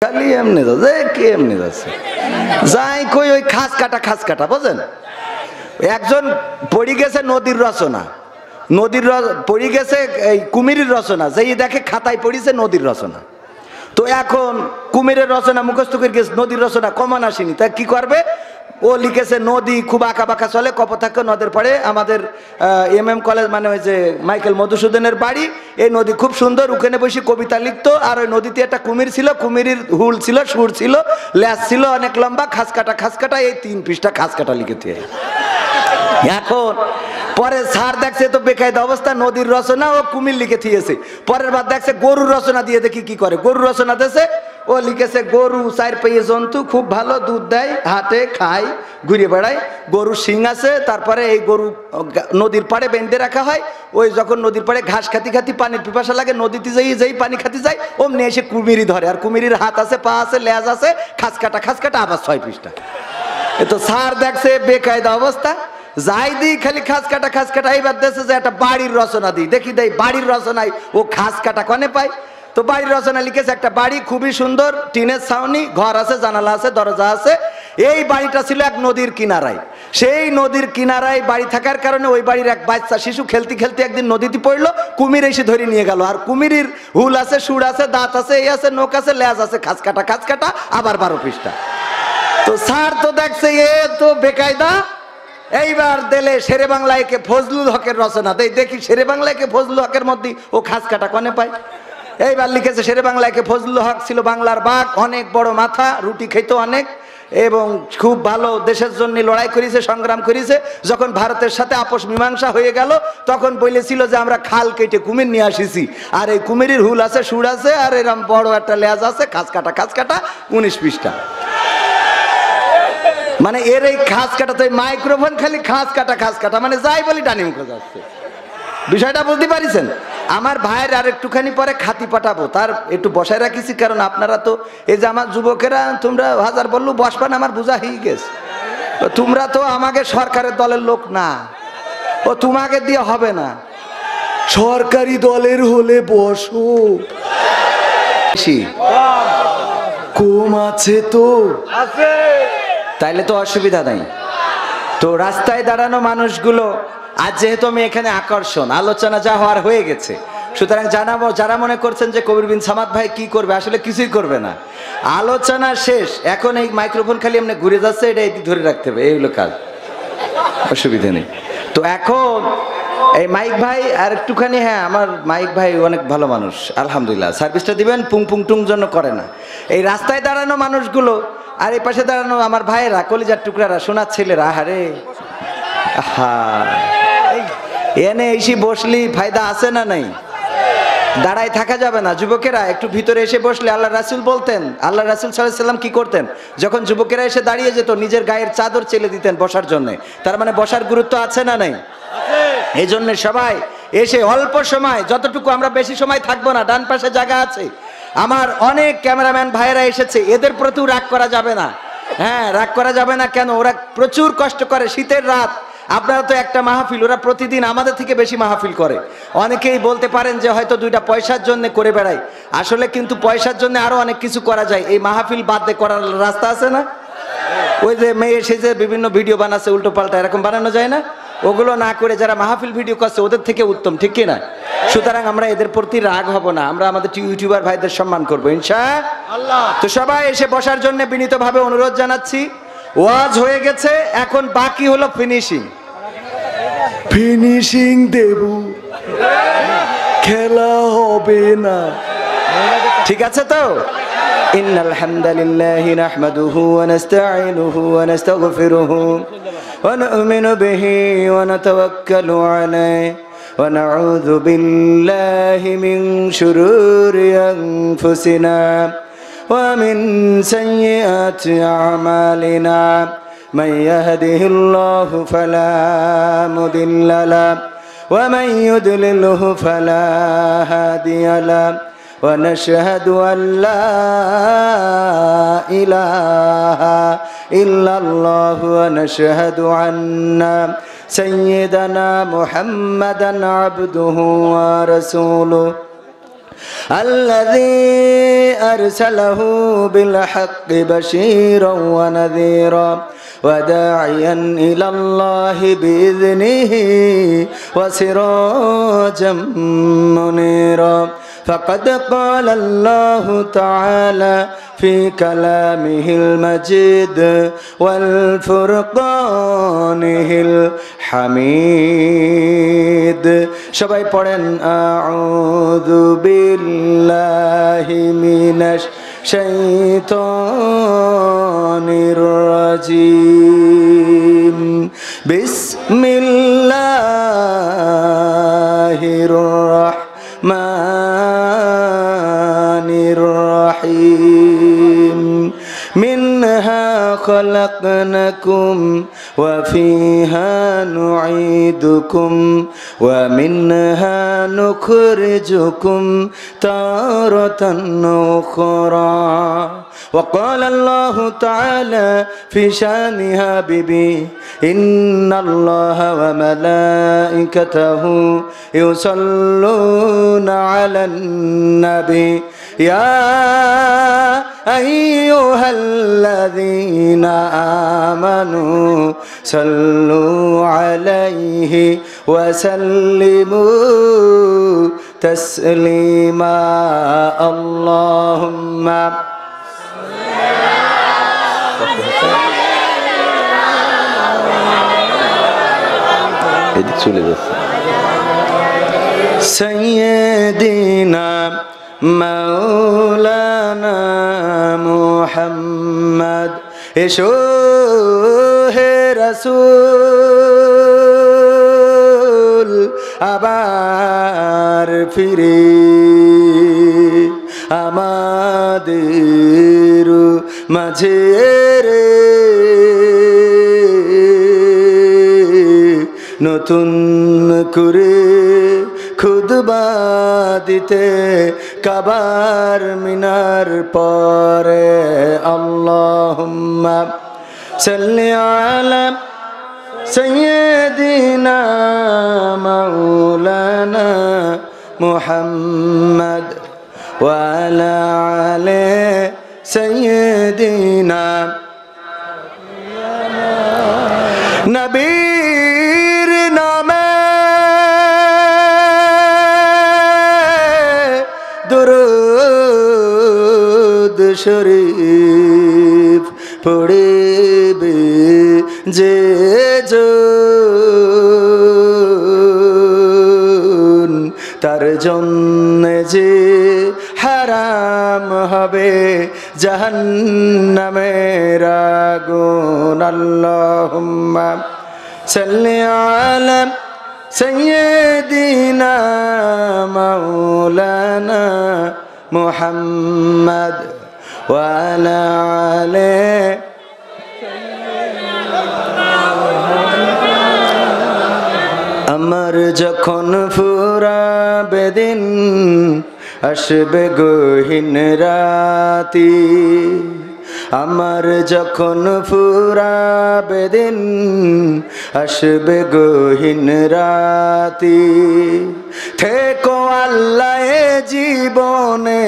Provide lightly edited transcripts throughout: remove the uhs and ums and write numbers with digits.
খালি এমনি যাচ্ছে কি এমনি যাচ্ছে যাই কই ওই খাস কাটা বুঝেন। একজন পড়ে গেছে নদীর রচনা, পড়ে গেছে এই কুমিরের রচনা, যেই দেখে খাতায় পড়িছে নদীর রচনা। তো এখন কুমিরের রচনা মুখস্থ করে গেছে, নদীর রচনা কমান আসেনি, তা কি করবে? ও লিখেছে নদী খুব আঁকা বাঁকা চলে, কপোতাক্ষ নদের পড়ে আমাদের MM কলেজ, মানে ওই যে মাইকেল মধুসূদনের বাড়ি, এই নদী খুব সুন্দর, ওখানে বসে কবিতা লিখতো। আর ওই নদীতে একটা কুমির ছিল, কুমিরের হুল ছিল, সুর ছিল, ল্যাস ছিল অনেক লম্বা, খাস কাটা, এই 3 পৃষ্ঠা খাস কাটা লিখেছে। এখন পরে স্যার দেখছে তো বেকায়দা অবস্থা, নদীর রচনা ও কুমির লিখে থিয়েছে। পরের বার দেখছে গরুর রচনা দিয়ে, দেখি কি করে। গরুর রচনা দিয়েছে, ও লিখেছে গরু 4 পায়ে জন্তু, খুব ভালো, দুধ দেয়, হাটে খায়, ঘুরে বেড়ায়, গরুর শিং আছে। তারপরে এই গরু নদীর পাড়ে বেঁধে রাখা হয়, ওই যখন নদীর পাড়ে ঘাস খাতি পানির পিপাসা লাগে, নদীতে যেই পানি খাতি যায়, অমনি এসে কুমিরি ধরে। আর কুমিরির হাত আছে, পা আছে, লেজ আছে, খাস কাটা, আবার 6 পৃষ্ঠা। এ তো স্যার দেখছে বেকায়দা অবস্থা, যাই দিই খালি খাস কাটা। এইবার দেখছে যে একটা বাড়ির রচনা দিই, দেখি দেই বাড়ির রচনায় ও খাস কাটা কনে পায়। তো বাড়ির রচনা লিখেছে একটা বাড়ি খুবই সুন্দর, টিনের ছাউনি, ঘর আছে, জানালা আছে, দরজা আছে। এই বাড়িটা ছিল এক নদীর কিনারায়। সেই নদীর কিনারায় বাড়ি থাকার কারণে ওই বাড়ির এক বাচ্চা শিশু খেলতে একদিন নদীতে পড়লো, কুমির এসে ধরে নিয়ে গেল। আর কুমিরের হুল আছে, সুর আছে, দাঁত আছে, এই আছে, নোক আছে, লেজ আছে, খাস কাটা, আবার 12 পৃষ্ঠা। তো স্যার তো দেখছে এ তো বেকায়দা, এইবার দিলে শেরে বাংলায় কে ফজলুল হকের রচনা দেই, দেখি শেরে বাংলায় কে ফজলুল হকের মধ্যে ও খাস কাটা কনে পায়। এইবার লিখেছে শেরে বাংলায় কে ফজলুল হক ছিল বাংলার বাঘ, অনেক বড় মাথা, রুটি খেত অনেক, এবং খুব ভালো দেশের জন্য লড়াই করেছে, সংগ্রাম করেছে। যখন ভারতের সাথে আপোষ মীমাংসা হয়ে গেল, তখন বলেছিল যে আমরা খাল কেটে কুমির নিয়ে আসিছি, আর এই কুমিরের হুল আছে, সুর আছে, আর এরকম বড় একটা লেজ আছে, খাস কাটা 19 পৃষ্ঠা। মানে এর এই খাস কাটা, তো মাইক্রোফোন খালি খাস কাটা, মানে যাই বলি ডানি মুখে যাচ্ছে। বিষয়টা বুঝতে পারিছেন? আমার ভাইয়ের আর একটুখানি পরে খাতি পাঠাবো, তার একটু বসায় রাখিছি, কারণ আপনারা তো এই যে আমার যুবকেরা, তোমরা হাজার বললু বসবান, আমার বোঝা হয়ে গেছে। তোমরা তো আমাকে সরকারের দলের লোক না, ও তোমাকে দিয়ে হবে না, সরকারি দলের হলে বসো। কম আছে তো আছে, তাইলে তো অসুবিধা নাই। তো রাস্তায় দাঁড়ানো মানুষগুলো, আজ যেহেতু আমি এখানে আকর্ষণ, আলোচনা যা হওয়ার হয়ে গেছে, সুতরাং জানাবো যারা মনে করছেন যে কবির বিন সামাদ ভাই কি করবে, আসলে কিছুই করবে না, আলোচনা শেষ। এখন এই মাইক্রোফোন খালি এমনি ঘুরে যাচ্ছে, এটা ধরে রাখতে হবে, এই হলো কাজ, অসুবিধা নেই। তো এখন এই মাইক ভাই আর একটুখানি, হ্যাঁ আমার মাইক ভাই অনেক ভালো মানুষ, আলহামদুলিল্লাহ, সার্ভিসটা দিবেন, পুং টুং জন্য করে না। এই রাস্তায় দাঁড়ানো মানুষগুলো আর এই পাশে দাঁড়ানো আমার ভাইয়েরা, কলিজার টুকরারা, সোনার ছেলেরা, হারে হা, এনে এসে বসলি ফায়দা আছে না নাই? দাঁড়ায় থাকা যাবে না। যুবকেরা একটু ভিতরে এসে বসলে, আল্লাহ রাসূল বলতেন, আল্লাহ রাসূল সাল্লাল্লাহু আলাইহি সাল্লাম কি করতেন, যখন যুবকেরা এসে দাঁড়িয়ে যেত, নিজের গায়ের চাদর চেলে দিতেন বসার জন্য। তার মানে বসার গুরুত্ব আছে না নাই? এই জন্য সবাই এসে অল্প সময়, যতটুকু, আমরা বেশি সময় থাকবো না, ডান পাশে জায়গা আছে। আমার অনেক ক্যামেরাম্যান ভাইয়েরা এসেছে, এদের প্রতিও রাগ করা যাবে না। হ্যাঁ, রাগ করা যাবে না কেন? ওরা প্রচুর কষ্ট করে, শীতের রাত, আপনারা তো একটা মাহফিল, ওরা প্রতিদিন আমাদের থেকে বেশি মাহফিল করে। অনেকেই বলতে পারেন যে হয়তো 2টা পয়সার জন্য করে বেড়াই, আসলে কিন্তু পয়সার জন্য আরো অনেক কিছু করা যায়। এই মাহফিল বাদ দিয়ে করার রাস্তা আছে না? ওই যে মেয়ে এসে যে বিভিন্ন ভিডিও বানাচ্ছে উল্টো পাল্টা, এরকম বানানো যায় না? ওগুলো না করে যারা মাহফিল ভিডিও করছে ওদের থেকে উত্তম, ঠিক কিনা? সুতরাং আমরা এদের প্রতি রাগ হব না, আমরা আমাদের ইউটিউবার ভাইদের সম্মান করবো ইনশাআল্লাহ। তো সবাই এসে বসার জন্য বিনীতভাবে অনুরোধ জানাচ্ছি। ওয়াজ হয়ে গেছে, এখন বাকি হলো ফিনিশিং দেব, খেলা হবে না, ঠিক আছে তো? ইন্নাল হামদালিল্লাহি নাহমাদুহু ওয়া নাস্তাঈনুহু ওয়া নাস্তাগফিরুহু ওয়া নু'মিনু বিহি ওয়া নাতাওয়াক্কালু আলাইহি ওয়া নাউযু বিল্লাহি মিন শুরুরি আনফুসিনা ওয়া মিন সাইয়্যাতি আমালিনা মান ইয়াহদিহিল্লাহু ফালা মুদিল্লা লাহু ওয়া মান ইউদ্লিলহু ফালা হাদিয়া লাহু ونشهد أن لا إله إلا الله ونشهد أن سيدنا محمدا عبده ورسوله الذي أرسله بالحق بشيرا ونذيرا وداعيا إلى الله بإذنه وسراجا منيرا فقد قال الله تعالى في كلامه المجيد والفرقانه الحميد সবাই পড়েন আউযু বিল্লাহি মিনাশ শাইতানির রাজিম বিসমিল্লাহির রাহমানির রহিম منها خلقناكم وفيها نعيدكم ومنها نخرجكم تارة أخرى وقال الله تعالى في شانها ببي إن الله وملائكته يصلون على النبي يا أيها الذين آمنوا صلوا عليه وسلموا تسليما اللهم سيدنا مولانا محمد এসো হে রাসূল আবার ফিরে আমাদের মাঝে রে নতুন করে খুতবা দিতে কাবার মিনার পরে আল্লাহুম্মা সাল্লি আলা সাইয়্যিদিনা মাওলানা মুহাম্মদ ওয়া আলা আলি সাইয়্যিদিনা নবীর নামে দুরূদ শরীফ পড়বে যে জন তার জন্য যে হারাম হবে জাহান্নামের আগুন আল্লাহুম্মা সাল্লি আলা সাইয়্যিদিনা মাওলানা মুহাম্মদ ওয়া আলা আলি আমার যখন ফুরাবে দিন আসবে গহীন রাতি আমার যখন ফুরাবে দিন আসবে গহীন রাতি থেকো আল্লাহ জীবনে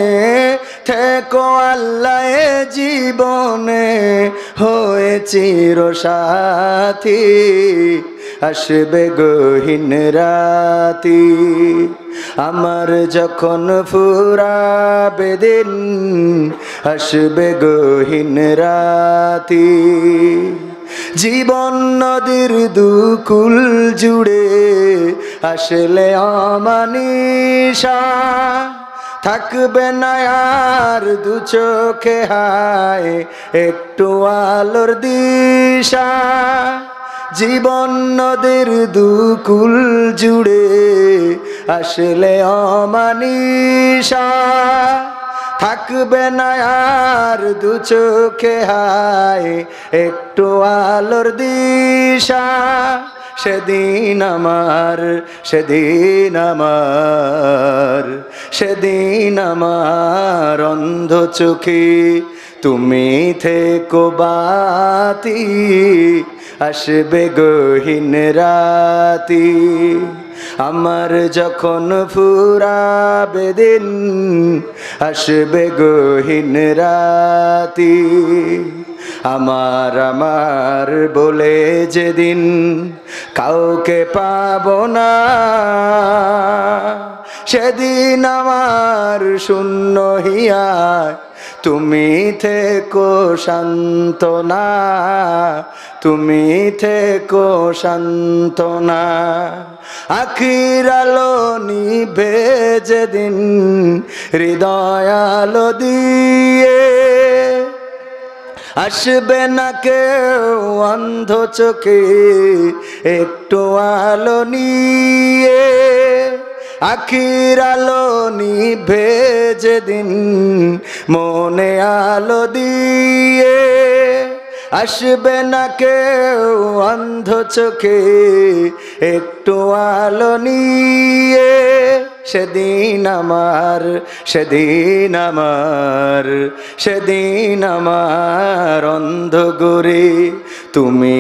থেকো আল্লাহ জীবনে হয়ে চিরসাথী আসবে গহীন রাতি আমার যখন ফুরাবে দিন আসবে গহীন রাতি জীবন নদীর দুকুল জুড়ে আসলে আমানিশা থাকবে না আর দু চোখে হায় একটু আলোর দিশা জীবন নদীর দুকুল জুড়ে আসলে অমানিশা থাকবে না আর দু চোখে হায় একটু আলোর দিশা সেদিন আমার সেদিন আমার সেদিন আমার অন্ধ চোখে তুমি থেকো বাতি আসবে গহীন রাতি আমার যখন ফুরাবে দিন আসবে গহীন রাতি আমার আমার বলে যেদিন কাউকে পাবো না সেদিন আমার শূন্য হিয়ায় তুমি থেকো সান্ত্বনা তুমি থেকো সান্ত্বনা আখির আলো নিভে যেদিন হৃদয় আলো দিয়ে আসবে না কেউ অন্ধ চোখে একটু আলো নিয়ে আখির আলো নিভে যেদিন মনে আলো দিয়ে আসবে না কেউ অন্ধ চোখে একটু আলো নিয়ে সেদিন আমার সেদিন আমার সেদিন আমার অন্ধ গোরে তুমি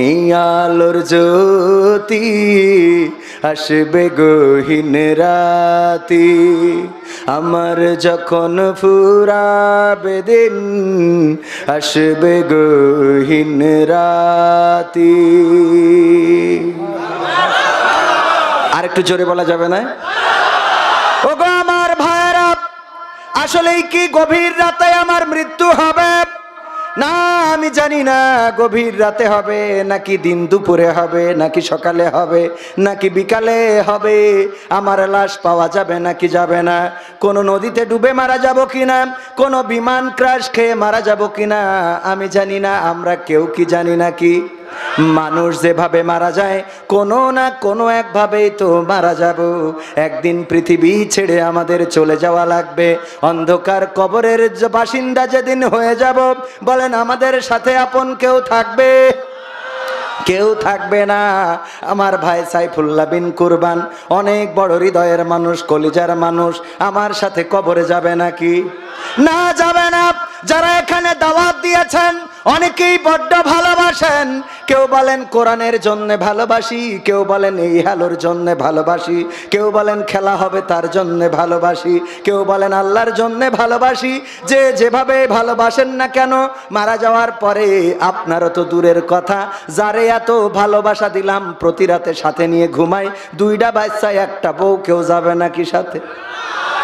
আলোর জ্যোতি আসবে গহীন রাতি আমার যখন ফুরাবে দিন আসবে গহীন রাতি আর একটু জোরে বলা যাবে না? ওগো আমার ভাইরা, আসলেই কি গভীর রাতে আমার মৃত্যু হবে? না, আমি জানি না গভীর রাতে হবে নাকি দিন দুপুরে হবে নাকি সকালে হবে নাকি বিকালে হবে। আমার লাশ পাওয়া যাবে নাকি যাবে না, কোনো নদীতে ডুবে মারা যাব কিনা, কোনো বিমান ক্র্যাশ খেয়ে মারা যাব কিনা আমি জানি না। আমরা কেউ কি জানি নাকি? মানুষ যেভাবে মারা যায় কোনো না কোনো একভাবেই তো মারা যাব। একদিন পৃথিবী ছেড়ে আমাদের চলে যাওয়া লাগবে। অন্ধকার কবরের বাসিন্দা যেদিন হয়ে যাব, বলেন আমাদের সাথে আপন কেউ থাকবে? কেউ থাকবে না। আমার ভাই সাইফুল্লাহ বিন কুরবান অনেক বড় হৃদয়ের মানুষ, কলিজার মানুষ, আমার সাথে কবরে যাবে নাকি? না, যাবে না। যারা এখানে দাওয়াত দিয়েছেন অনেকেই বড্ড ভালোবাসেন। কেউ বলেন কোরআনের জন্য ভালোবাসি, কেউ বলেন এই হালোর জন্য ভালোবাসি, কেউ বলেন খেলা হবে তার জন্য ভালোবাসি, কেউ বলেন আল্লাহর জন্য ভালোবাসি। যে যেভাবে ভালোবাসেন না কেন, মারা যাওয়ার পরে আপনারও তো দূরের কথা, যারে এত ভালোবাসা দিলাম প্রতি রাতে সাথে নিয়ে ঘুমাই, দুইটা বাচ্চা একটা বউ, কেউ যাবে নাকি সাথে?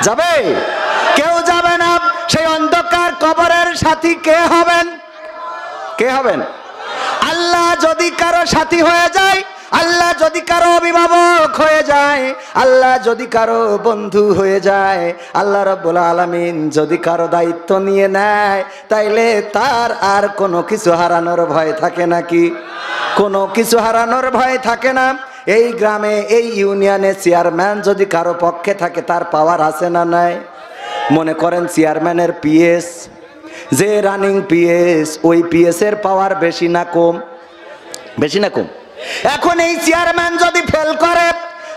যাবে? কেউ যাবে না। সেই অন্ধকার কবরের সাথী কে হবেন? কে হবেন? আল্লাহ যদি কারো সাথী হয়ে যায়, আল্লাহ যদি কারো অভিভাবক হয়ে যায়, আল্লাহ যদি কারো বন্ধু হয়ে যায়, আল্লাহ রাব্বুল আলামিন যদি কারো দায়িত্ব নিয়ে নেয়, তাইলে তার আর কোনো কিছু হারানোর ভয় থাকে নাকি? কোনো কিছু হারানোর ভয় থাকে না। এই গ্রামে এই ইউনিয়নে চেয়ারম্যান যদি কারো পক্ষে থাকে, তার পাওয়ার আছে না নাই? মনে করেন চেয়ারম্যানের পিএস, যে রানিং পিএস, ওই পিএস এর পাওয়ার বেশি না কম? বেশি না কম? এখন এই চেয়ারম্যান যদি ফেল করে,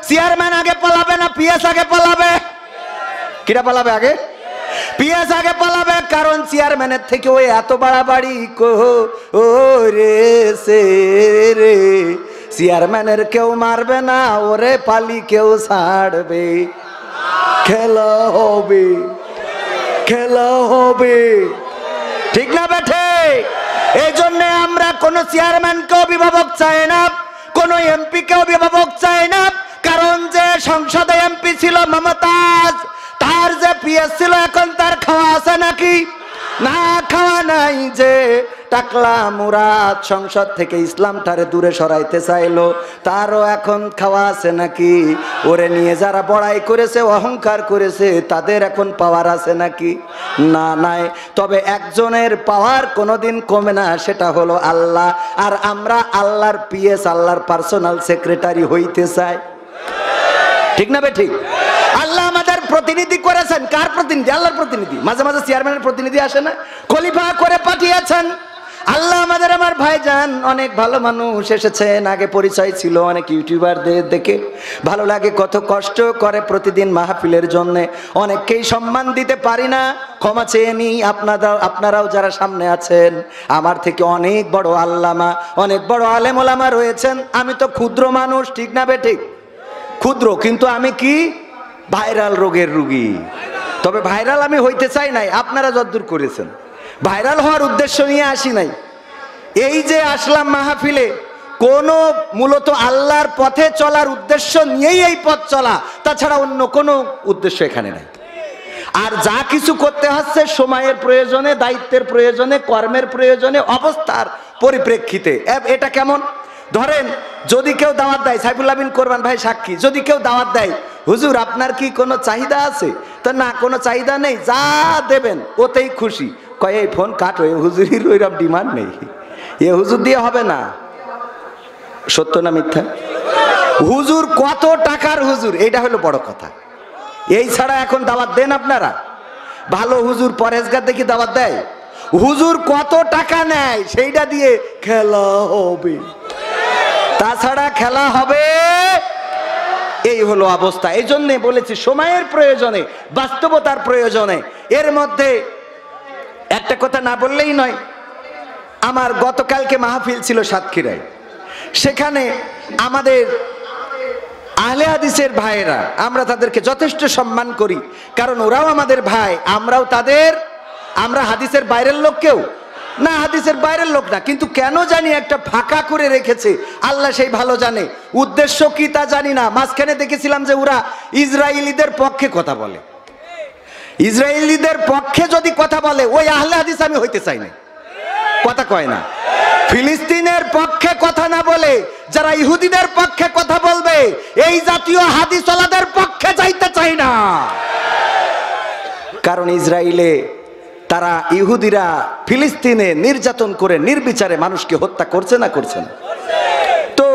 চেয়ারম্যান আগে পালাবে না পিএস আগে পালাবে? কিরা পালাবে আগে? পিএস আগে পালাবে। কারণ চেয়ারম্যানের থেকে ওই এত বাড়াবাড়ি ও রে সে রে, চেয়ারম্যানের কেউ মারবে না, ওরে পালি কেউ ছাড়বে। খেলা হবে, খেলা হবে, ঠিক না বেঠে? এই জন্য আমরা কোন চেয়ারম্যানকে অভিভাবক চাই না, কোন এমপি কে অভিভাবক চাই না। কারণ যে সংসদে এমপি ছিল মমতাজ, তার যে পিএস ছিল, এখন তার খাওয়া আছে নাকি? না, খাওয়া নাই। যে টাকলা মুরাদ সংসদ থেকে ইসলামটারে দূরে সরাইতে চাইলো, তারও এখন খাওয়া আছে নাকি? ওরে নিয়ে যারা বড়াই করেছে, অহংকার করেছে, তাদের এখন পাওয়ার আছে নাকি? না, নাই। তবে একজনের পাওয়ার কোনোদিন কমে না, সেটা হলো আল্লাহ। আর আমরা আল্লাহর পিএস, আল্লাহর পার্সোনাল সেক্রেটারি হইতে চাই, ঠিক না বে ঠিক? আল্লাহ আমাদের প্রতিনিধি করেছেন। কার প্রতিনিধি? আল্লাহর প্রতিনিধি। মাঝে মাঝে চেয়ারম্যানের প্রতিনিধি আসে না, খলিফা করে পাঠিয়েছেন আল্লাহ আমাদের। আমার ভাইজান অনেক ভালো মানুষ এসেছেন, আগে পরিচয় ছিল, অনেক ইউটিউবারদের দেখে ভালো লাগে, কত কষ্ট করে প্রতিদিন মাহফিলের জন্য। অনেককেই সম্মান দিতে পারি না, ক্ষমা চেয়ে নিই। আপনারাও যারা সামনে আছেন, আমার থেকে অনেক বড় আল্লামা, অনেক বড় আলেম ওলামা রয়েছেন, আমি তো ক্ষুদ্র মানুষ, ঠিক না বে ঠিক? ক্ষুদ্র, কিন্তু আমি কি ভাইরাল রোগের রুগী। তবে ভাইরাল আমি হইতে চাই নাই, আপনারা যতদূর করেছেন। ভাইরাল হওয়ার উদ্দেশ্য নিয়ে আসি নাই। এই যে আসলাম মাহফিলে, কোনো মূলত আল্লাহর পথে চলার উদ্দেশ্য নিয়েই এই পথ চলা, তাছাড়া অন্য কোনো উদ্দেশ্য এখানে নাই। আর যা কিছু করতে হচ্ছে সময়ের প্রয়োজনে, দায়িত্বের প্রয়োজনে, কর্মের প্রয়োজনে, অবস্থার পরিপ্রেক্ষিতে। এটা কেমন? ধরেন যদি কেউ দাওয়াত দেয়, সাইফুল্লাহ বিন কোরবান ভাই সাক্ষী, যদি কেউ দাওয়াত দেয়, হুজুর আপনার কি কোনো চাহিদা আছে? তো না, কোনো চাহিদা নেই, যা দেবেন ওতেই খুশি। কয় এই ফোন কাটো, এ হুজুরির ওইরকম ডিমান্ড নেই, এ হুজুর দিয়ে হবে না। সত্য না মিথ্যা? হুজুর কত টাকার হুজুর, এইটা হলো বড় কথা। এই ছাড়া এখন দাওয়াত দেন আপনারা? ভালো হুজুর পরেজগার দেখি দাওয়াত দেয়? হুজুর কত টাকা নেয় সেইটা দিয়ে খেলা হবে, তাছাড়া খেলা হবে? এই হলো অবস্থা। এই জন্যে বলেছি সময়ের প্রয়োজনে, বাস্তবতার প্রয়োজনে। এর মধ্যে একটা কথা না বললেই নয়। আমার গতকালকে মাহফিল ছিল সাতক্ষীরায়, সেখানে আমাদের আহলে হাদিসের ভাইয়েরা, আমরা তাদেরকে যথেষ্ট সম্মান করি, কারণ ওরাও আমাদের ভাই, আমরাও তাদের। আমরা হাদিসের বাইরের লোক কেউ না, হাদিসের বাইরের লোক না, কিন্তু কেন জানি একটা ফাঁকা করে রেখেছে, আল্লাহ সেই ভালো জানে। উদ্দেশ্য কি তা জানি না। মাঝখানে দেখেছিলাম যে ওরা ইসরায়েলিদের পক্ষে কথা বলে। ইসরায়েলিদের পক্ষে যদি কথা বলে, ওই আহলে হাদিস আমি হইতে চাই না, কথা কয় না। ফিলিস্তিনের পক্ষে কথা না বলে যারা ইহুদিদের পক্ষে কথা বলবে, এই জাতীয় হাদিসওয়ালাদের পক্ষে যাইতে চাই না। কারণ ইসরায়েলে তারা, ইহুদিরা ফিলিস্তিনে নির্যাতন করে নির্বিচারে মানুষকে হত্যা করছে না, করছে না? তো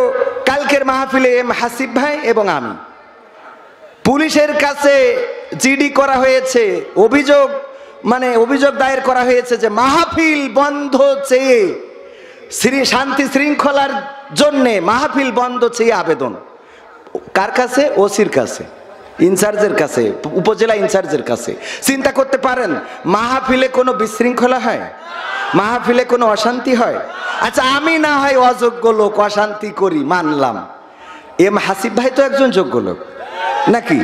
কালকের মাহফিলে এম হাসিব ভাই এবং আমি, পুলিশের কাছে জিডি করা হয়েছে, অভিযোগ দায়ের করা হয়েছে যে মাহফিল বন্ধ চেয়ে, শান্তি শৃঙ্খলার জন্যে মাহফিল বন্ধ চেয়ে আবেদন। কার কাছে? ওসির কাছে, ইনচার্জের কাছে, উপজেলা ইনচার্জের কাছে। চিন্তা করতে পারেন, মাহফিলে কোনো বিশৃঙ্খলা হয়? মাহফিলে কোনো অশান্তি হয়? আচ্ছা, আমি না হয় অযোগ্য লোক, অশান্তি করি, মানলাম। এম হাসিব ভাই তো একজন যোগ্য লোক নাকি?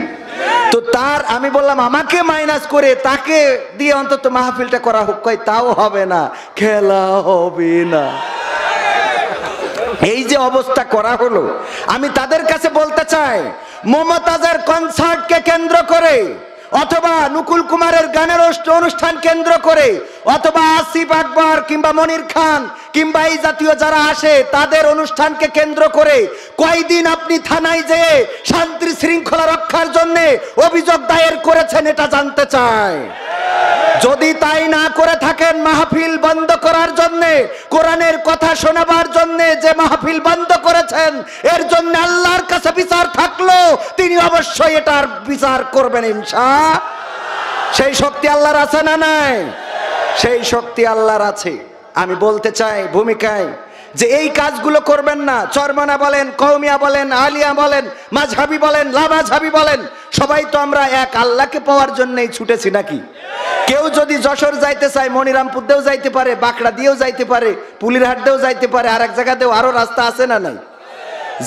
তো তার, আমি বললাম আমাকে মাইনাস করে তাকে দিয়ে অন্তত মাহফিলটা করা হোক। কয় তাও হবে না, খেলা হবে না। এই যে অবস্থা করা হলো, আমি তাদের কাছে বলতে চাই, মমতাজের কনসার্টকে কেন্দ্র করে, অথবা নুকুল কুমারের গানের অনুষ্ঠান কেন্দ্র করে, অথবা আসিফ আকবর কিংবা মনির খান কিংবা এই জাতীয় যারা আসে তাদের অনুষ্ঠানকে কেন্দ্র করে কয়দিন আপনি থানায় যেয়ে শান্তি শৃঙ্খলা রক্ষার জন্য অভিযোগ দায়ের করেছেন, এটা জানতে চাই। যদি তাই না করে থাকেন, মাহফিল বন্ধ করার জন্য, কোরআনের কথা শোনাবার জন্য যে মাহফিল বন্ধ করেছেন, এর জন্য আল্লাহর কাছে বিচার থাকলো, তিনি অবশ্যই এটার বিচার করবেন ইনশাআল্লাহ। সেই শক্তি আল্লাহর আছে না নাই? সেই শক্তি আল্লাহর আছে। আমি বলতে চাই ভূমিকায় যে এই কাজগুলো করবেন না। চরমনা বলেন, কওমিয়া বলেন, আলিয়া বলেন, মাযহাবি বলেন, লামাযহাবি বলেন, সবাই তো আমরা এক আল্লাহকে পাওয়ার জন্যই ছুটেছি নাকি? কেউ যদি যশোর যাইতে চায়, মনিরামপুর দিয়েও যাইতে পারে, বাঁকড়া দিয়েও যাইতে পারে, পুলিরহাট দিয়েও যাইতে পারে, আর এক জায়গাতেও আরো রাস্তা আছে না নাই?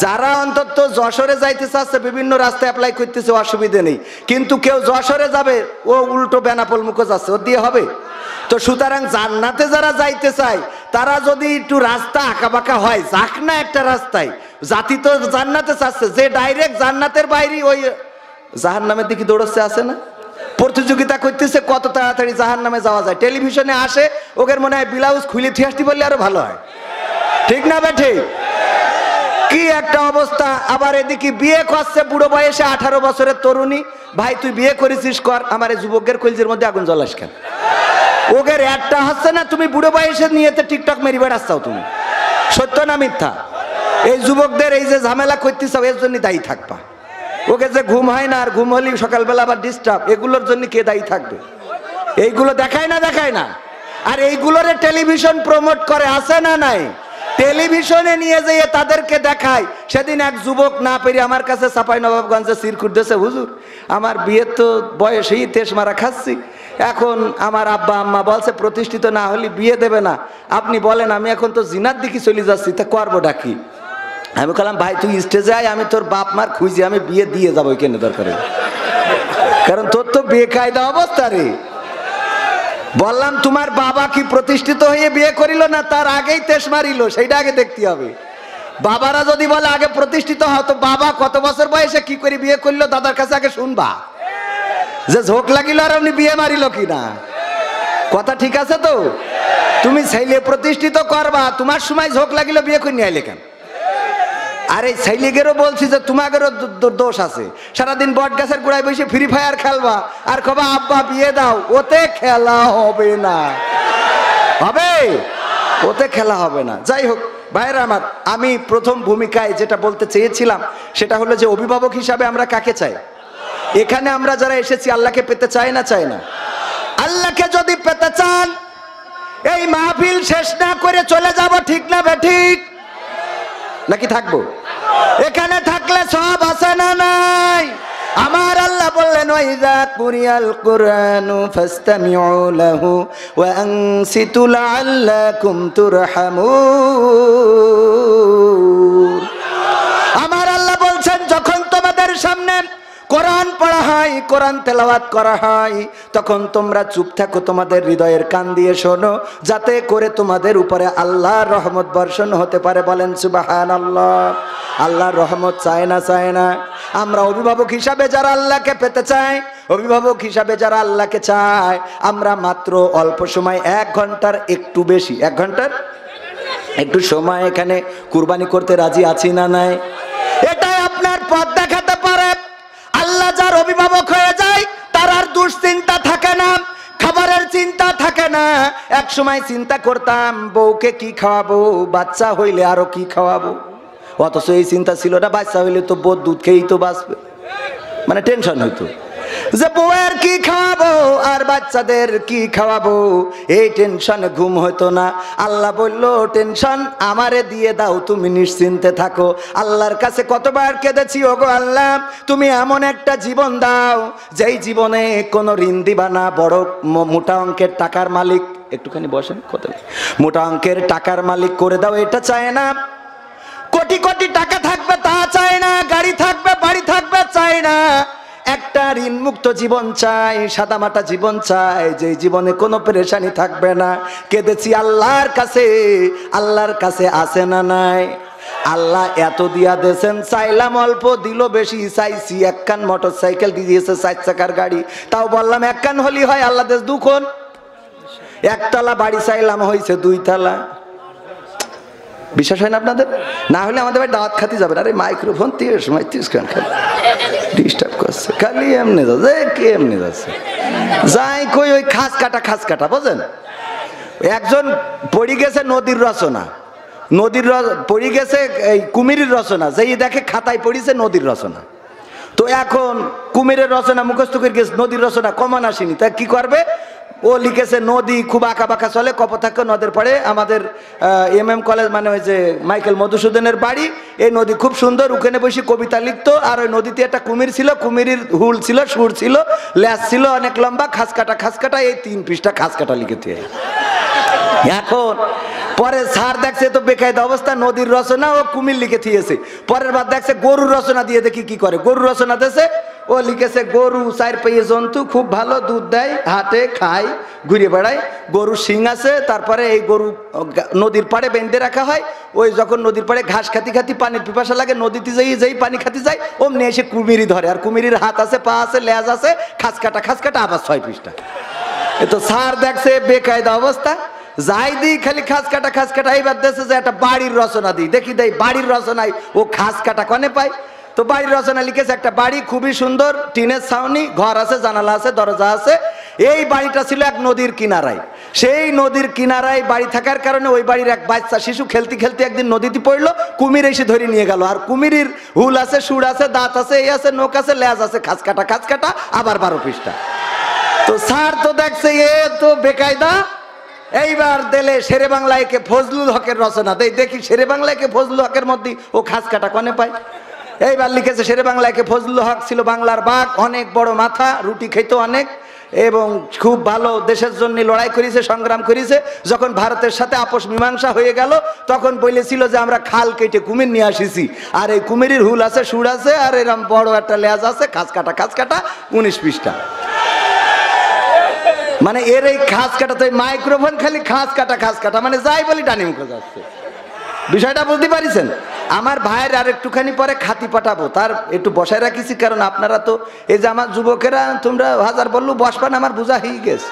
যারা অন্তত যশোরে যাইতে চাচ্ছে, বিভিন্ন রাস্তায় অ্যাপ্লাই করতেছে, অসুবিধে নেই। কিন্তু কেউ যশোরে যাবে, ও উল্টো বেনাপোল মুখো যাচ্ছে, ওর দিয়ে হবে? তো সুতরাং জান্নাতে যারা যাইতে চায়, তারা যদি একটু রাস্তা আঁকাবাঁকা হয়, যাক না একটা রাস্তায়। জাতি তো জান্নাতে চাচ্ছে, যে ডাইরেক্ট জান্নাতের বাইরে ওই জাহান্নামের দিকে দৌড়াচ্ছে, আছে না? প্রতিযোগিতা করতেছে কত তাড়াতাড়ি জাহান্নামে যাওয়া যায়। টেলিভিশনে আসে, ওদের মনে হয় ব্লাউজ খুলে থিয়ে আসতে বললে আরো ভালো হয়, ঠিক না বেঠে? কি একটা অবস্থা। আবার এদিকে বিয়ে করছে বুড়ো বয়সে, 18 বছরের তরুণী। ভাই তুই বিয়ে করেছিস কর, আমার এই যুবকের কলজের মধ্যে আগুন জ্বলাস কেন? ওদের একটা হচ্ছে না, তুমি বুড়ো বয়সে নিয়ে টিকটক মেরি বেড়াচ্ছাও তুমি। সত্য না মিথ্যা? এই যুবকদের এই যে ঝামেলা করতেছাও, এর জন্য দায়ী থাকবা। ওকে যে ঘুম হয় না, আর ঘুম হলেই সকালবেলা আবার ডিস্টার্ব, এগুলোর জন্য কে দায়ী থাকবে? এইগুলো দেখায় না, দেখায় না? আর এইগুলোরে টেলিভিশন প্রমোট করে, আছে না নাই? টেলিভিশনে নিয়ে যেয়ে তাদেরকে দেখায়। সেদিন এক যুবক না পেরে আমার কাছে চাঁপাইনবাবগঞ্জে সিরকুট দিয়েছে, হুজুর আমার বিয়ের তো বয়সেই তেস মারা খাচ্ছি, এখন আমার আব্বা আম্মা বলছে প্রতিষ্ঠিত না হলে বিয়ে দেবে না, আপনি বলেন আমি এখন তো জিনার দিকে চলে যাচ্ছি, তা করবো ডাকি? আমি বললাম ভাই তুই স্টেজে আয়, আমি তোর বাপ মার খুঁজি, আমি বিয়ে দিয়ে যাবো কেন দরকারে, কারণ তোর তো বেকায়দা অবস্থা রে। বললাম তোমার বাবা কি প্রতিষ্ঠিত হয়ে বিয়ে করিল না তার আগেই তেশ মারিল, সেইটা আগে দেখতে হবে। বাবারা যদি বলে আগে প্রতিষ্ঠিত হও, তো বাবা কত বছর বয়সে কি করে বিয়ে করলো দাদার কাছে আগে শুনবা, যে ঝোঁক লাগিল আর উনি বিয়ে মারিল কিনা। কথা ঠিক আছে তো? তুমি ছেলে প্রতিষ্ঠিত করবা, তোমার সময় ঝোঁক লাগিল বিয়ে করে নিয়ে আইলে কেন? আর এই ছেলেগেরও বলছি যে তোমাদেরও দোষ আছে, সারাদিন বট গাছের গোড়ায় বসে ফ্রি ফায়ার খেলবা আর কবা আব্বা বিয়ে দাও, ওতে খেলা হবে না, হবে? ওতে খেলা হবে না। যাই হোক ভাইরা আমার, আমি প্রথম ভূমিকায় যেটা বলতে চেয়েছিলাম সেটা হলো যে অভিভাবক হিসাবে আমরা কাকে চাই? এখানে আমরা যারা এসেছি আল্লাহকে পেতে চাই না চাই না? আল্লাহকে যদি পেতে চান এই মাহফিল শেষ না করে চলে যাব, ঠিক না বেঠিক? নাকি থাকবো? এখানে থাকলে সব আছে না নাই? আমার আল্লাহ বললেন ওয়াইযা কুরিয়াল কুরআনু ফাসতামিউ লাহু ওয়া আনসিতু লাআল্লাকুম তুরহামুন। আমার আল্লাহ বলছেন যখন তোমাদের সামনে কোরআন পড়া হয়, কোরআন তেলাওয়াত করা হয়, তখন তোমরা চুপ থাকো, তোমাদের হৃদয়ের কান দিয়ে শোনো, যাতে করে তোমাদের উপরে আল্লাহর রহমত বর্ষণ হতে পারে। বলেন সুবহানাল্লাহ। আল্লাহর রহমত চায় না চায় না? আমরা অভিভাবক হিসাবে যারা আল্লাহকে পেতে চাই, অভিভাবক হিসাবে যারা আল্লাহকে চায়, আমরা মাত্র অল্প সময় 1 ঘন্টার একটু বেশি, 1 ঘন্টার একটু সময় এখানে কুরবানি করতে রাজি আছি না নাই? এটাই আপনার পথ দেখাতে পারে। আল্লাহ যার অভিভাবক হয়ে যায় তার আর দুশ্চিন্তা থাকে না, খাবারের চিন্তা থাকে না। এক সময় চিন্তা করতাম বউকে কি খাওয়াবো, বাচ্চা হইলে আরো কি খাওয়াবো, অথচ এই চিন্তা ছিল না বাচ্চা হইলে তো বউ দুধ খেয়েই তো বাঁচবে। মানে টেনশন হইতো যে বউয়ের কি খাওয়াবো আর বাচ্চাদের কি খাওয়াবো, এই টেনশনে ঘুম হতো না। আল্লাহ বলল টেনশন আমারে দিয়ে দাও, তুমি নিশ্চিন্তে থাকো। আল্লাহর কাছে কতবার কেঁদেছি, ওগো আল্লাহ তুমি এমন একটা জীবন দাও যেই জীবনে কোনো ঋণ দিবা না, বড় মোটা অঙ্কের টাকার মালিক, একটুখানি বসেন, কত মোটা অঙ্কের টাকার মালিক করে দাও, এটা চায় না। কোটি কোটি টাকা থাকবে তা চায় না, গাড়ি থাকবে বাড়ি থাকবে চায় না, একটা ঋণ মুক্ত জীবন চাই, সাদামাটা জীবন চাই, যে জীবনে কোনো পেরেশানি থাকবে না। কেঁদেছি আল্লাহর কাছে, আল্লাহর কাছে আছে না নাই? আল্লাহ এত দিয়া দেন, চাইলাম অল্প দিল বেশি, চাইছি 1 কান মোটর সাইকেল দিয়েছে 4 চাকার গাড়ি, তাও বললাম 1 কান হলি হয়, আল্লাহ দেশ 2 কোণ। 1 তলা বাড়ি চাইলাম হয়েছে 2 তলা। বিশ্বাস হয় না আপনাদের? না হলে আমাদের ভাই দাওয়াত খাতে যাবেন। আরে মাইক্রোফোন 30 খান খালি ডিস্টার্ব করছে, খালি এমনি যাচ্ছে, কে এমনি যাচ্ছে যাই কই ওই খাস কাটা বোঝেন? একজন পড়ে গেছে নদীর রচনা, পড়ে গেছে এই কুমিরের রচনা, যেই দেখে খাতায় পড়িছে নদীর রচনা। তো এখন কুমিরের রচনা মুখস্থ করে গেছে, নদীর রচনা কমান আসেনি, তা কি করবে? ও লিখেছে নদী খুব আঁকা বাঁকা চলে, কপোতাক্ষ নদের পড়ে আমাদের MM কলেজ, মানে ওই যে মাইকেল মধুসূদনের বাড়ি, এই নদী খুব সুন্দর, ওখানে বসে কবিতা লিখতো। আর ওই নদীতে একটা কুমির ছিল, কুমিরের হুল ছিল, সুর ছিল, ল্যাস ছিল অনেক লম্বা, খাস কাটা, এই 3 পৃষ্ঠা খাস কাটা লিখেছে। এখন পরে স্যার দেখছে তো বেকায়দা অবস্থা, নদীর রচনা ও কুমির লিখে দিয়েছে। পরের বার দেখছে গরুর রচনা দিয়ে, দেখি কি করে। গরুর রচনা দিয়েছে, ও লিখেছে গরু 4 পায়ে জন্তু, খুব ভালো দুধ দেয়, হাটে খায়, ঘুরে বেড়ায়, গরু শিং আছে। তারপরে এই গরু নদীর পাড়ে বেঁধে রাখা হয়, ওই যখন নদীর পাড়ে ঘাস খাতি পানির পিপাসা লাগে, নদীতে যেই পানি খাতি যায় অমনি এসে কুমিরি ধরে, আর কুমিরির হাত আছে, পা আছে, লেজ আছে, খাস কাটা আবার 6 পৃষ্ঠা। এ তো স্যার দেখছে বেকায়দা অবস্থা, যাই দিই খালি খাস কাটা। এইবার দেখছে যে একটা বাড়ির রচনা দিই, দেখি দেয় বাড়ির রচনায় ও খাস কাটা কনে পায়। তো বাড়ির রচনা লিখেছে একটা বাড়ি খুবই সুন্দর, টিনের ছাউনি, ঘর আছে, জানালা আছে, দরজা আছে। এই বাড়িটা ছিল এক নদীর কিনারায়। সেই নদীর কিনারায় বাড়ি থাকার কারণে ওই বাড়ির এক বাচ্চা শিশু খেলতে একদিন নদীতে পড়লো, কুমির এসে ধরে নিয়ে গেল। আর কুমিরের হুল আছে, সুর আছে, দাঁত আছে, এই আছে, নোক আছে, লেজ আছে, খাস কাটা আবার 12 পৃষ্ঠা। তো স্যার তো দেখছে এ তো বেকায়দা, এইবার দিলে শেরে বাংলা একে ফজলুল হকের রচনা দেই, দেখি শেরে বাংলা একে ফজলুল হকের মধ্যে ও খাস কাটা কনে পায়। এইবার লিখেছে শেরে বাংলা একে ফজলুল হক ছিল বাংলার বাঘ, অনেক বড় মাথা, রুটি খেত অনেক, এবং খুব ভালো দেশের জন্য লড়াই করেছে, সংগ্রাম করেছে। যখন ভারতের সাথে আপোষ মীমাংসা হয়ে গেল তখন বলেছিল যে আমরা খাল কেটে কুমির নিয়ে আসিছি, আর এই কুমিরের হুল আছে, সুর আছে, আর এরকম বড় একটা লেজ আছে, খাস কাটা 19 পৃষ্ঠা। মানে এর এই খাস কাটা তো মাইক্রোফোন খালি খাস কাটা মানে যাই বলি টানি মুখে যাচ্ছে। বিষয়টা বুঝতে পারিছেন? আমার ভাইয়ের আর একটুখানি পরে খাতি পাঠাবো, তার একটু বসায় রাখিছি, কারণ আপনারা তো এই যে আমার যুবকেরা তোমরা হাজার বললু বসবান, আমার বোঝা হয়ে গেছে।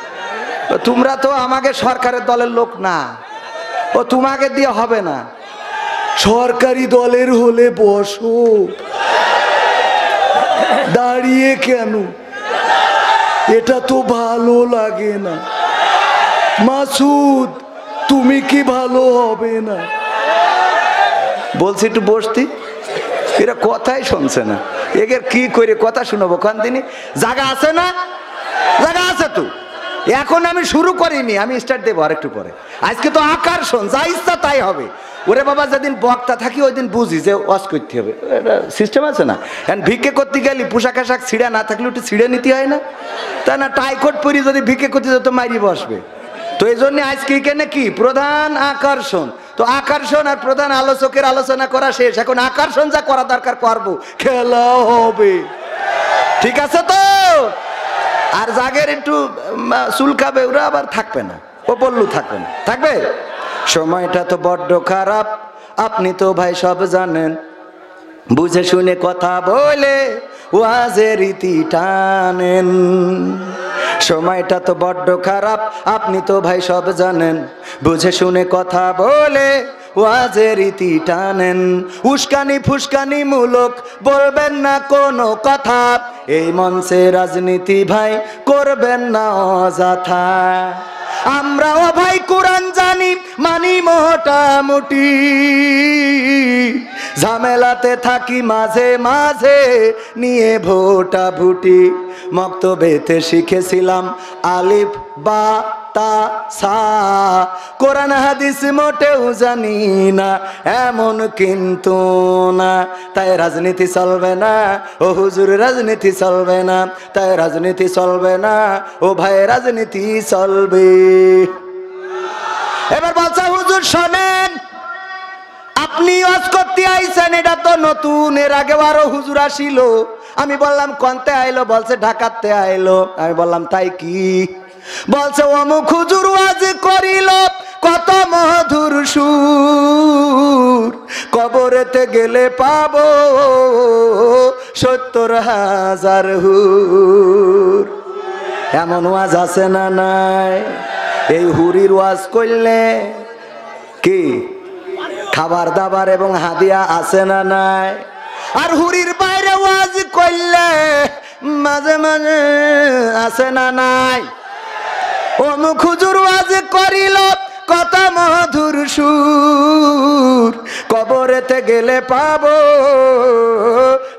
তোমরা তো আমাকে সরকারের দলের লোক না, ও তোমাকে দিয়ে হবে না। সরকারি দলের হলে বসো, দাঁড়িয়ে কেন? এটা তো ভালো লাগে না। মাসুদ তুমি কি ভালো হবে না? বলছি একটু বসতি, এরা কথাই শুনছে না। এদের কি করে কথা শুনবো? কান দিনই জায়গা আছে না? জায়গা আছে তো। এখন আমি শুরু করিনি, আমি স্টার্ট দেবো আর একটু পরে। আজকে তো আকর্ষণ, যা ইচ্ছা তাই হবে। ওরে বাবা, যেদিন বক্তা থাকি ওই দিন বুঝি যে ওয়াজ করতে হবে, এটা সিস্টেম আছে না। এখন ভিক্ষে করতে গেলি পোশাক আশাক ছিঁড়া না থাকলে একটু ছিঁড়ে নিতে হয় না? তা না টাইকোট পরি যদি ভিক্ষে করতে যেত মারি বসবে। তো এই জন্য আজকে এখানে কি প্রধান আকর্ষণ। তো আকর্ষণ আর প্রধান আলোচকের আলোচনা করা শেষ, এখন আকর্ষণ যা করা দরকার করবো, খেলা হবে। ঠিক আছে তো? আর জাগের একটু চুলকাবে ওরা আবার থাকবে না, ও বললু থাকবে না, থাকবে। সময়টা তো বড্ড খারাপ, আপনি তো ভাই সব জানেন। বুঝে শুনে কথা বলে ওয়াজের রীতি টানেন। সময়টা তো বড্ড খারাপ, আপনি তো ভাই সব জানেন। বুঝে শুনে কথা বলে ওয়াজের রীতি টানেন। উস্কানি ফুসকানি মূলক বলবেন না কোনো কথা, এই মঞ্চে রাজনীতি ভাই করবেন না অযথা। আমরাও ভাই কোরআন জানি, মানি মোটামুটি, ঝামেলাতে থাকি মাঝে মাঝে নিয়ে ভোটা ভুটি। মক্তবেতে শিখেছিলাম আলিফ বা তা সা, কোরআন হাদিস মোটেও জানি না এমন কিন্তু না। তাই রাজনীতি চলবে না ও হুজুর, রাজনীতি চলবে না, তাই রাজনীতি চলবে না ও ভাই, রাজনীতি চলবে। এবার বলছে হুজুর শোনেন, আপনি ওয়াজ করতে আইছেন, এটা তো নতুন, এর আগে আরো হুজুর আসিল। আমি বললাম কোনতে আইলো? বলছে ঢাকাতে আইলো। আমি বললাম তাই কি? বলছে অমুক হুজুর ওয়াজ করিল, কত মধুর সুর, কবরেতে গেলে পাবো 70,000 হুর। এমন ওয়াজ আছে না নাই? এই হুরির ওয়াজ করলে কি খাবার দাবার এবং হাদিয়া আছে না নাই? আর হুরির বাইরে ওয়াজ করলে মাঝে মাঝে আছে না নাই? অমুক হুজুর ওয়াজ করিল, কত মধুর সুর, কবরেতে গেলে পাবো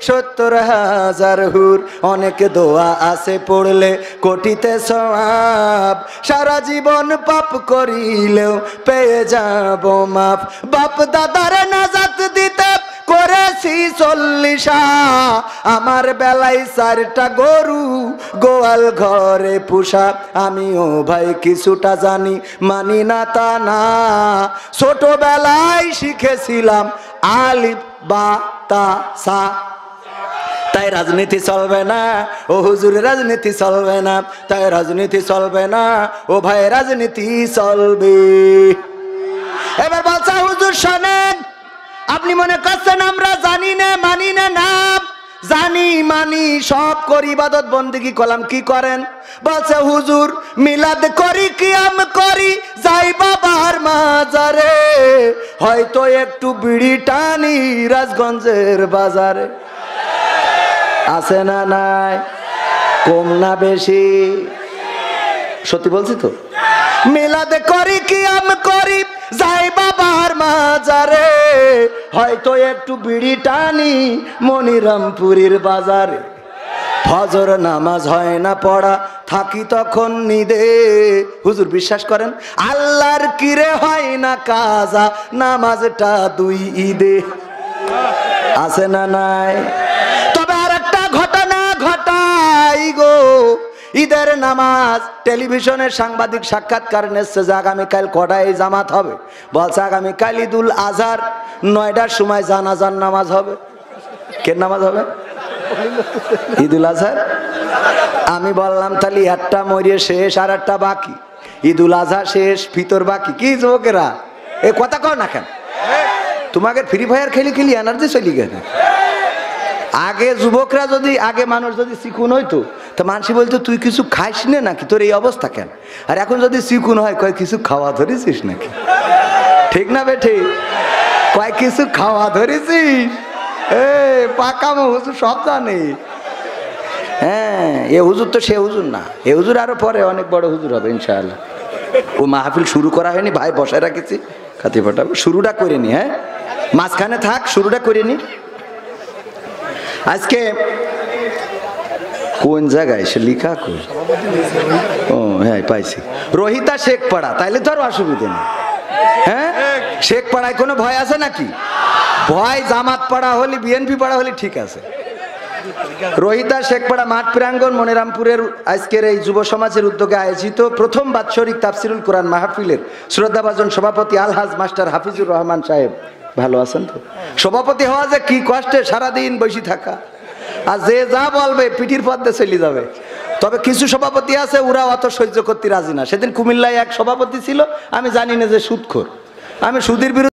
70,000 হুর। অনেক দোয়া আছে পড়লে কোটিতে সওয়াব, সারা জীবন পাপ করিলেও পেয়ে যাব মাপ। বাপ দাদার নাজাত দিতে করেছি 40, আমার বেলায় 4টা গরু গোয়াল ঘরে পুষা। আমিও ভাই কিছুটা জানি, মানি না তা না, ছোটবেলায় শিখেছিলাম আলিফ বা তা সা। তাই রাজনীতি চলবে না ও হুজুর, রাজনীতি চলবে না, তাই রাজনীতি চলবে না ও ভাই, রাজনীতি চলবে। এবার বলছে হুজুর শোনেন, আপনি মনে করছেন আমরা জানি না মানি না? নাম জানি মানি সব করি, ইবাদত বন্দেগি কলাম। কি করেন? বলছে হুজুর মিলাদ করি, কিয়াম করি, যাই বাবার মাজারে, হয়তো একটু বিড়ি টানি রাজগঞ্জের বাজারে। আছে না নাই? কম না বেশি? সত্যি বলছি তো। মিলাদ করি, কিয়াম করি, যাই বাবার মাজারে, হয়তো একটু বিড়ি টানি মনিরামপুরীর বাজারে। ফজর নামাজ হয় না পড়া, থাকি তখন নিদে। হুজুর বিশ্বাস করেন আল্লাহর কিরে হয় না কাজা, নামাজটা 2 ঈদে। আছে না নাই? তবে আর একটা ঘটনা ঘটাই গো, ঈদের নামাজ টেলিভিশনের সাংবাদিক সাক্ষাৎকার নিচ্ছে যে আগামীকাল কটায় জামাত হবে, বলছে আগামীকাল ঈদুল আজহার 9টার সময় জানাজার নামাজ হবে। কে নামাজ হবে? ঈদুল আজহার। আমি বললাম তাহলে একটা মরিয়ে শেষ আর একটা বাকি, ঈদুল আজহা শেষ ফিতর বাকি। কি যুবকেরা এ কথা কও না কেন? তোমাকে ফ্রি ফায়ার খেলি খেলি এনার্জি চলি গেছে। আগে যুবকরা যদি, আগে মানুষ যদি চিকুন হইতো তো মানুষই বলতো তুই কিছু খাইস না নাকি, তোর এই অবস্থা কেন? আর এখন যদি চিকুন হয় কয় কিছু খাওয়া ধরেছিস নাকি? ঠিক না বেঠে? কয় কিছু খাওয়া ধরেছিস? এ পাকামো হুজুর সব জানে। হ্যাঁ, এ হুজুর তো সে হুজুর না, এ হুজুর আরো পরে অনেক বড় হুজুর হবে ইনশাআল্লাহ। ও মাহফিল শুরু করা হয়নি ভাই, বসায় রাখেছি, খাতি ফাটাবো, শুরুটা করে নি। হ্যাঁ, মাঝখানে থাক, শুরুটা করে নি। আজকে কোন জায়গায় সে লিখা কই? ও হ্যাঁ পাইছি, রোহিতা শেখ পাড়া, তাইলে তো আর অসুবিধা নেই। হ্যাঁ, শেখ পাড়ায় কোনো ভয় আছে নাকি? ভয় জামাত পাড়া হলে, বিএনপি পাড়া হলে ঠিক আছে। রোহিতা শেখপাড়া মাঠ প্রাঙ্গণ মনিরামপুরের আজকের এই যুব সমাজের উদ্যোগে আয়োজিত প্রথম বাৎসরিক তাফসিরুল কোরআন মাহফিলের শ্রদ্ধাভাজন সভাপতি আলহাজ মাস্টার হাফিজুর রহমান সাহেব, ভালো আছেন তো? সভাপতি হওয়া যে কি কষ্টে, সারাদিন বসে থাকা, আর যে যা বলবে পিঠির পথে চলে যাবে। তবে কিছু সভাপতি আছে ওরা অত সহ্য করতে রাজি না। সেদিন কুমিল্লায় এক সভাপতি ছিল, আমি জানি না যে সুদখোর, আমি সুদের বিরুদ্ধে